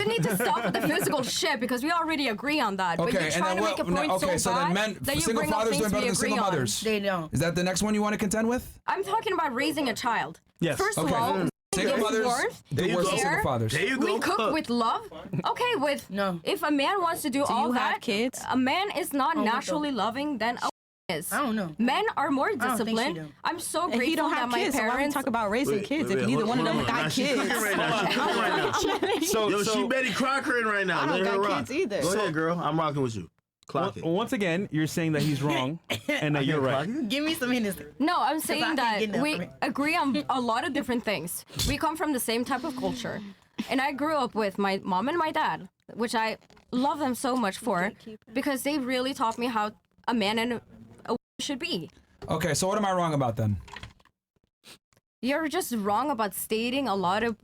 need to stop with the physical shit because we already agree on that. Okay, but you're trying to make a point so then bad men, that you single bring up fathers things doing better we than agree single on. mothers. They don't. Is that the next one you want to contend with? I'm talking about raising a child. Yes. First of all, Single give mothers warmth, do worse than care. single fathers. There you go. We cook with love. Okay, with No. if a man wants to do all you have that, kids? a man is not Oh, what the- naturally loving than a is. I don't know. Men are more don't think she disciplined. do. I'm so If grateful he don't that have my kids, so why we parents. talk about raising kids if wait, neither one of them hold on. got Nah, she kids? cooking right now. She cooking right now. So, Yo, so she Betty Crocker in right now. I don't Let her got rock. kids either. Go ahead, girl. I'm rocking with you. Clock it. once again, you're saying that he's wrong and that you're right. Give me some Hennessy. No, I'm I saying can't that get enough we of it. agree on a lot of different things. We come from the same type of culture. And I grew up with my mom and my dad, which I love them so much for, because they really taught me how a man and a woman should be. Okay, so what am I wrong about then? You're just wrong about stating a lot of.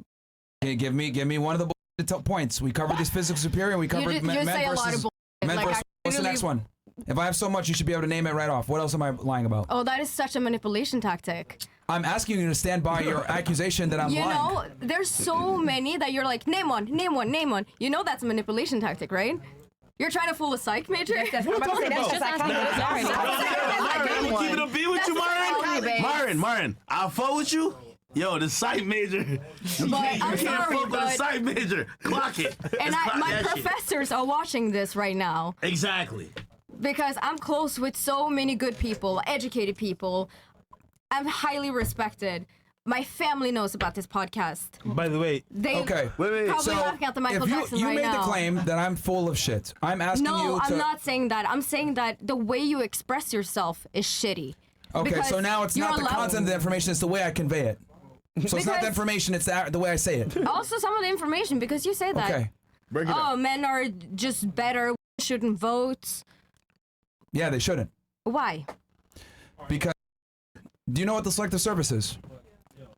Okay, give me one of the points. We covered this physical superior, and we covered You men say a versus lot of bullshit. men Like, versus. I What's the really- next one? If I have so much, you should be able to name it right off. What else am I lying about? Oh, that is such a manipulation tactic. I'm asking you to stand by your accusation that I'm You lying. know, there's so many that you're like, name one, name one, name one. You know that's a manipulation tactic, right? You're trying to fool a psych major? That's what I'm about to say. That's just like Myron, I'm gonna keep it a beat with you, Myron. Myron, I'll fuck with you. Yo, the psych major. You I'm can't sorry, fuck with the but- psych major. Clock it. And Let's clock my that shit. professors are watching this right now Exactly. because I'm close with so many good people, educated people. I'm highly respected. My family knows about this podcast. By the way, They Okay. Wait. probably So laughing at the Michael if Jackson you right made now. the claim that I'm full of shit, I'm asking No, you to. I'm not saying that. I'm saying that the way you express yourself is shitty. Okay, Because so now it's you're not the allowed- content of the information; it's the way I convey it. So it's not the Because- information; it's the way I say it. Also, some of the information because you say that. Okay. Break it Oh, up. men are just better. Shouldn't vote. Yeah, they shouldn't. Why? Because do you know what the Selective Service is?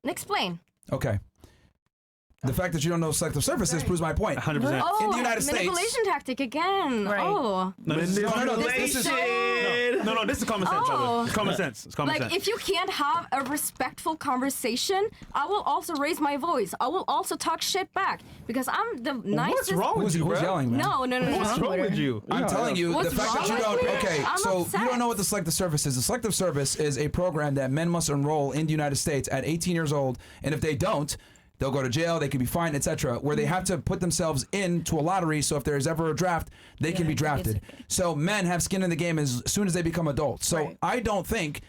Explain. Okay. The fact that you don't know Selective Service is proves my point. 100%. Oh, In the United States- manipulation tactic again. Right. Oh. No, this is Manipulation. no, this is common sense. Oh. brother. It's common sense. It's common Like, sense. if you can't have a respectful conversation, I will also raise my voice. I will also talk shit back because I'm the nicest. What's wrong with Who's, you, who's bro? yelling, man? No. What's wrong with you? I'm telling you, What's the fact that wrong you don't. with me? Okay, I'm so upset. you don't know what the Selective Service is. The Selective Service is a program that men must enroll in the United States at 18 years old, and if they don't, they'll go to jail, they can be fined, etc. Where they have to put themselves into a lottery, so if there's ever a draft, they can be drafted. So men have skin in the game as soon as they become adults. So Right. I don't think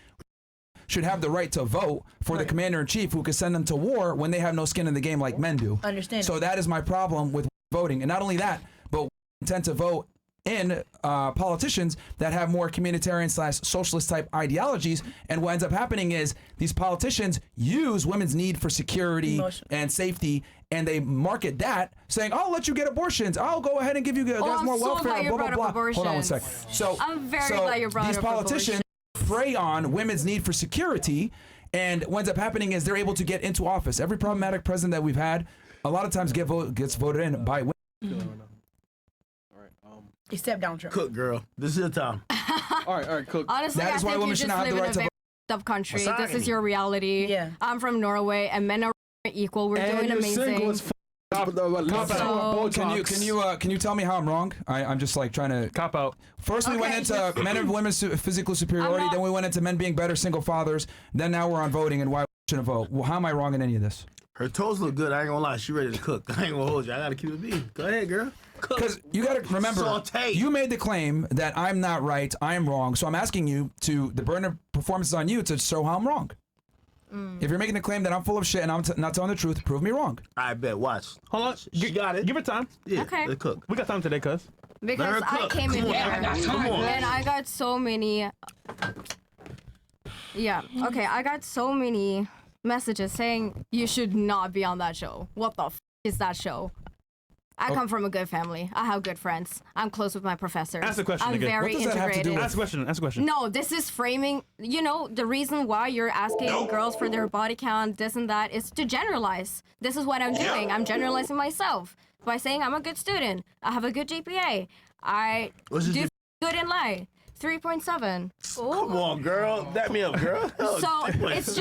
should have the right to vote for the commander in chief who could send them to war when they have no skin in the game like men do. Understand. So that is my problem with voting, and not only that, but tend to vote in politicians that have more communitarian / socialist type ideologies. And what ends up happening is these politicians use women's need for security Emotion. and safety, and they market that saying, "I'll let you get abortions. I'll go ahead and give you guys I'm more so welfare." glad you blah blah brought up blah. Hold on one abortions. sec. So I'm very glad you brought these up politicians prey on women's need for security, and what ends up happening is they're able to get into office. Every problematic president that we've had, a lot of times gets voted in by women. Step down, Trump. Cook, girl. This is your time. All right, cook. Honestly, That I is why think you women just should not have live the in right a to very up country. This Misogyny. is your reality. Yeah. I'm from Norway, and men are equal. We're doing amazing. So, Can you tell me how I'm wrong? I'm just like trying to. Cop out. First we went into men and women's physical superiority, not- then we went into men being better single fathers, then now we're on voting and why we shouldn't vote. Well, how am I wrong in any of this? Her toes look good. I ain't gonna lie. She ready to cook. I ain't gonna hold you. I gotta keep it beat. Go ahead, girl. Cook. Because you got to remember, Saute. you made the claim that I'm not right, I'm wrong. So I'm asking you to, the burden of performance is on you to show how I'm wrong. If you're making the claim that I'm full of shit and I'm not telling the truth, prove me wrong. I bet. Watch. Hold on. She got it. Give her time. Yeah. Okay. Let's cook. We got time today, cuz. because Let her I cook. came in Come on. here Come on. and I got so many. Yeah. Okay. I got so many messages saying you should not be on that show. What the is that show? I come from a good family. I have good friends. I'm close with my professors. Ask the question I'm again. very What does that have to do integrated. with- Ask a question. Ask a question. No, this is framing. You know, the reason why you're asking girls for their body count, this and that, is to generalize. This is what I'm doing. I'm generalizing myself by saying I'm a good student. I have a good GPA. I What's your do good in life. 3.7. Come on, girl. Dap me up, girl. So it's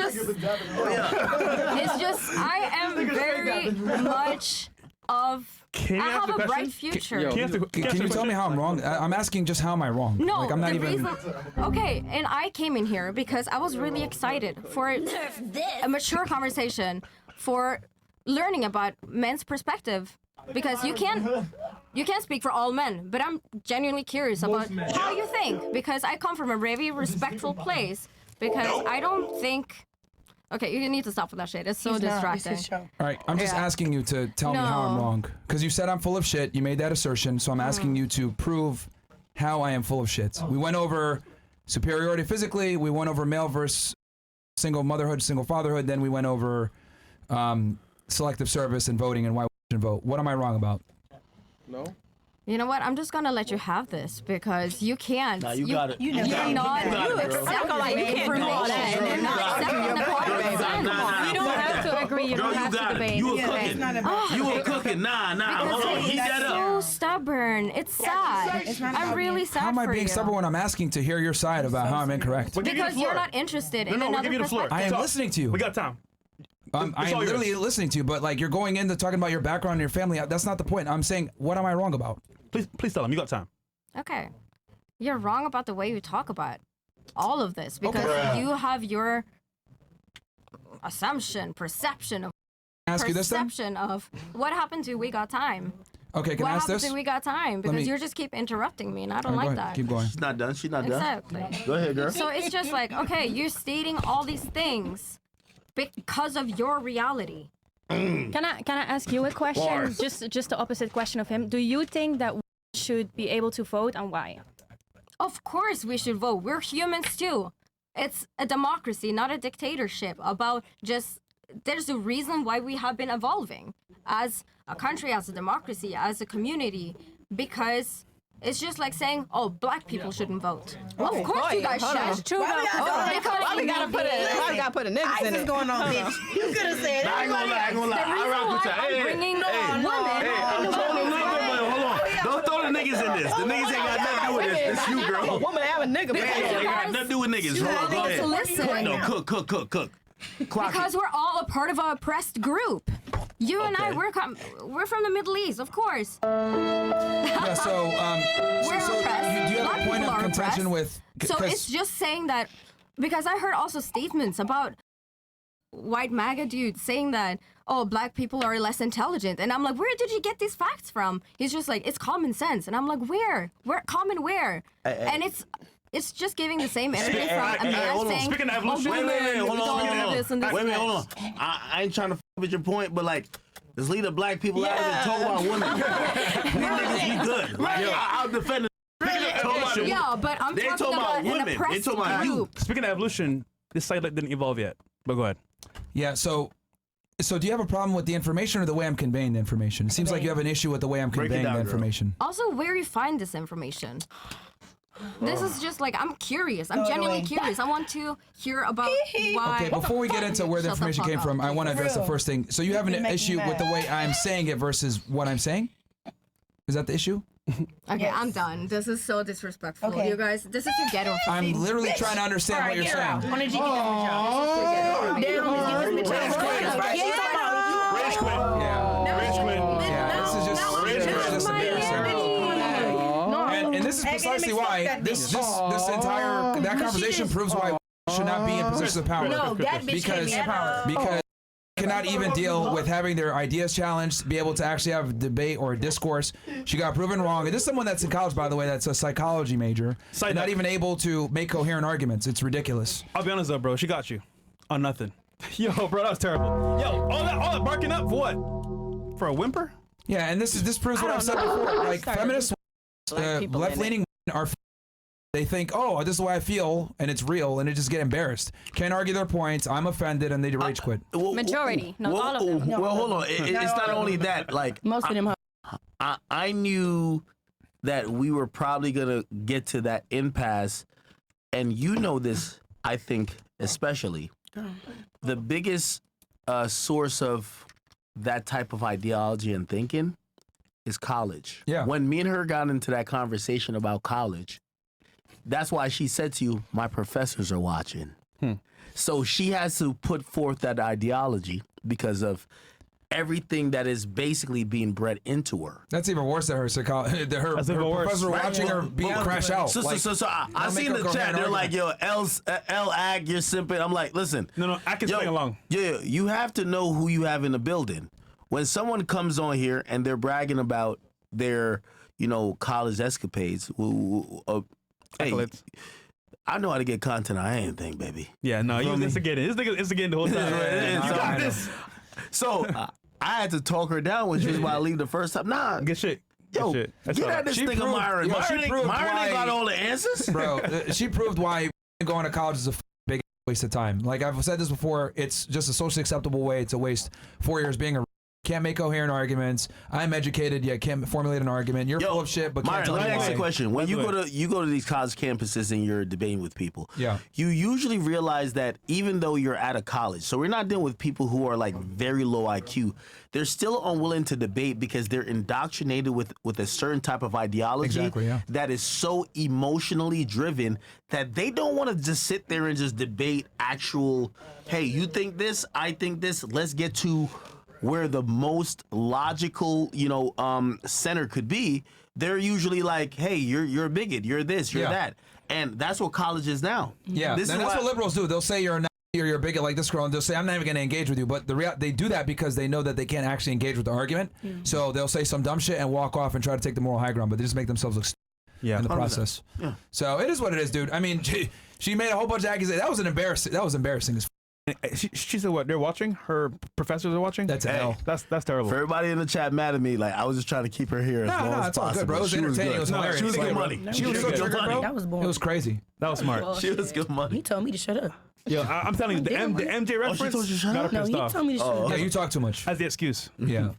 just, I am very much of Can I you have ask the a question? bright future. Can you tell me how I'm wrong? I'm asking just how am I wrong? No, like I'm not the even. reason. Okay, and I came in here because I was really excited for a mature conversation, for learning about men's perspective, because you can't speak for all men, but I'm genuinely curious about how you think, because I come from a very respectful place, because I don't think. Okay, you need to stop with that shit. It's so distracting. All right, I'm just asking you to tell me how I'm No. wrong. Because you said I'm full of shit. You made that assertion, so I'm asking you to prove how I am full of shit. We went over superiority physically. We went over male versus single motherhood, single fatherhood. Then we went over selective service and voting and why we should vote. What am I wrong about? No. You know what? I'm just gonna let you have this because you can't. Nah, you got it. You're not. You accept the information and you're not accepting the conversation. Nah. You don't have to agree. You Girl, don't you have to got it. debate. You were It's cooking. not about You were cooking. Nah. Hold on. Heat that up. So stubborn. It's sad. It's not I'm about really being- sad How am I for being you. stubborn when I'm asking to hear your side about how I'm incorrect? We'll give you the Because you're floor. not interested in No, we'll another give you the floor. perspective. I am Talk. listening to you. We got time. I It's am all yours. literally listening to you, but like you're going into talking about your background and your family. That's not the point. I'm saying, what am I wrong about? Please tell him. You got time. Okay. You're wrong about the way you talk about all of this because you have your assumption, perception of Ask you this then? perception of what happened to We Got Time. Okay, can What I ask happened this? to We Got Time? Because me- you just keep interrupting me and I don't All right, like go ahead. that. Keep going. She's not done. She's not done. Exactly. Go ahead, girl. So it's just like, okay, you're stating all these things because of your reality. Can I ask you a question? Bars. Just the opposite question of him. Do you think that we should be able to vote and why? Of course we should vote. We're humans too. It's a democracy, not a dictatorship. There's a reason why we have been evolving as a country, as a democracy, as a community, because it's just like saying, oh, black people shouldn't vote. Well, of course you guys should. True. Why we gotta put a niggas in it? What's going on, bitch? You could have said I ain't gonna lie. The reason why I'm bringing women Hold on. Don't throw the niggas in this. The niggas ain't got nothing to do with this. It's you, a girl. woman have a nigga. Ain't got nothing to do with niggas. Hold on, go ahead. listen. No, cook. Clock Because we're all a part of an oppressed group. You and I, Okay. we're from the Middle East, of course. Yeah, so, We're so oppressed. do you have Black a point people of are contention oppressed. with? So 'cause- it's just saying that, because I heard also statements about white MAGA dudes saying that, oh, black people are less intelligent. And I'm like, where did you get these facts from? He's just like, it's common sense. And I'm like, where? Where? And it's just giving the same energy from a man hold on. saying, Speaking of oh, evolution- women, Wait, hold we don't on. do this and this Wait, and hold on. that. I ain't trying to with your point, but like, let's leave the black people out and talk about women. We niggas, we good. Like, I'll defend the Yeah, but I'm They talking talking about about women. an They oppressed talking about you. group. Speaking of evolution, this sidelight didn't evolve yet. But go ahead. Yeah, so do you have a problem with the information or the way I'm conveying the information? It seems like you have an issue with the way I'm Break it conveying down, the girl. information. Also, where you find this information. This is just like, I'm curious. I'm genuinely curious. I want to hear about why. Okay, before we get into where the Shut the information fuck came up. from, I want to address the real. first thing. So you have an You're making issue me with the mad. way I'm saying it versus what I'm saying? Is that the issue? Okay, Yes. I'm done. This is so disrespectful. Okay. You guys, this is your ghetto. I'm literally trying to understand what you're saying. On a G, get out. Damn, homies, give me the chance. Rage quit. Yeah. Rage quit. Yeah, this is just embarrassing. And this is precisely why this entire that conversation proves why should not be in positions of power. No, that bitch can't be in power. Because cannot even deal with having their ideas challenged, be able to actually have a debate or a discourse. She got proven wrong. And this is someone that's in college, by the way, that's a psychology major, Side and not note. even able to make coherent arguments. It's ridiculous. I'll be honest though, bro. She got you on nothing. Yo, bro, that was terrible. Yo, all that barking up for what? For a whimper? Yeah, and this proves what I've said before. Like feminists, left-leaning are. They think, oh, this is the way I feel, and it's real, and they just get embarrassed. Can't argue their points. I'm offended, and they rage quit. Majority, not all of them. Well, hold on. It's not only that. Like, Most of them. I knew that we were probably gonna get to that impasse, and you know this. I think especially the biggest source of that type of ideology and thinking is college. Yeah. When me and her got into that conversation about college, that's why she said to you, "My professors are watching." So she has to put forth that ideology because of everything that is basically being bred into her. That's even worse than her her even worse. professor watching her crash out. So I seen make the a chat. coherent They're like, "Yo, L Ag, you're simping." I'm like, "Listen, No, I can sing along. Yeah, you have to know who you have in the building. When someone comes on here and they're bragging about their, college escapades, hey, Accolades. I know how to get content on anything, baby. Yeah, no, he was instigating. This nigga instigating the whole time. You got this. So I had to talk her down when she was about to leave the first time. Nah, Good shit. yo, Good shit. get at this thing of Myron. Myron ain't got all the answers. Bro, she proved why going to college is a big waste of time. Like I've said this before, it's just a socially acceptable way to waste 4 years being a can't make coherent arguments. I'm educated, yet can't formulate an argument. You're full of shit, but can't Myron, tell let me me ask you a why. question. When you go to these college campuses and you're debating with people, Yeah. you usually realize that even though you're at a college, so we're not dealing with people who are like very low IQ, they're still unwilling to debate because they're indoctrinated with a certain type of ideology Exactly, yeah. that is so emotionally driven that they don't want to just sit there and just debate actual, hey, you think this, I think this, let's get to where the most logical, center could be. They're usually like, hey, you're a bigot, you're this, you're Yeah. that. And that's what college is now. Yeah, This and is that's why- what liberals do. They'll say you're a Nazi or you're a bigot like this girl, and they'll say, I'm not even going to engage with you. But they do that because they know that they can't actually engage with the argument. So they'll say some dumb shit and walk off and try to take the moral high ground, but they just make themselves look stupid in the 100%. process. Yeah. So it is what it is, dude. I mean, she made a whole bunch of accusations. That was embarrassing. She said what? They're watching? Her professors are watching? That's a hell. That's terrible. For everybody in the chat mad at me, like I was just trying to keep her here as long as it's all possible. good, bro. It was She entertaining. It was good. hilarious. She was Like, good money. She was so good triggered, money. bro. That was boring. It was crazy. That was smart. She was good money. He told me to shut up. Yo, I'm telling you, the MJ reference told you to shut got her up? No, pissed he off. told me to shut up. Yeah, you talk too much. As the excuse. Yeah,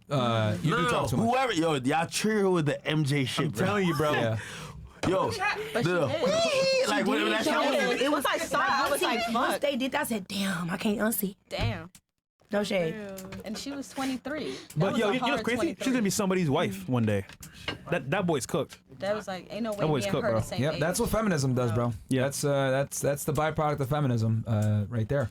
you do talk too much. Whoever, y'all cheer her with the MJ shit, I'm bro. telling you, bro. Yeah. Yo, like whatever that shit. It was like Psych. I was like, once fuck. they did that, I said, damn, I can't unsee. Damn. No shade. And she was 23. But yo, you know what's crazy? She's gonna be somebody's wife one day. That boy's cooked. That was like, ain't no way That me boy's and cooked, her bro. the same Yep, age. that's what feminism does, bro. Yeah. That's the byproduct of feminism, right there.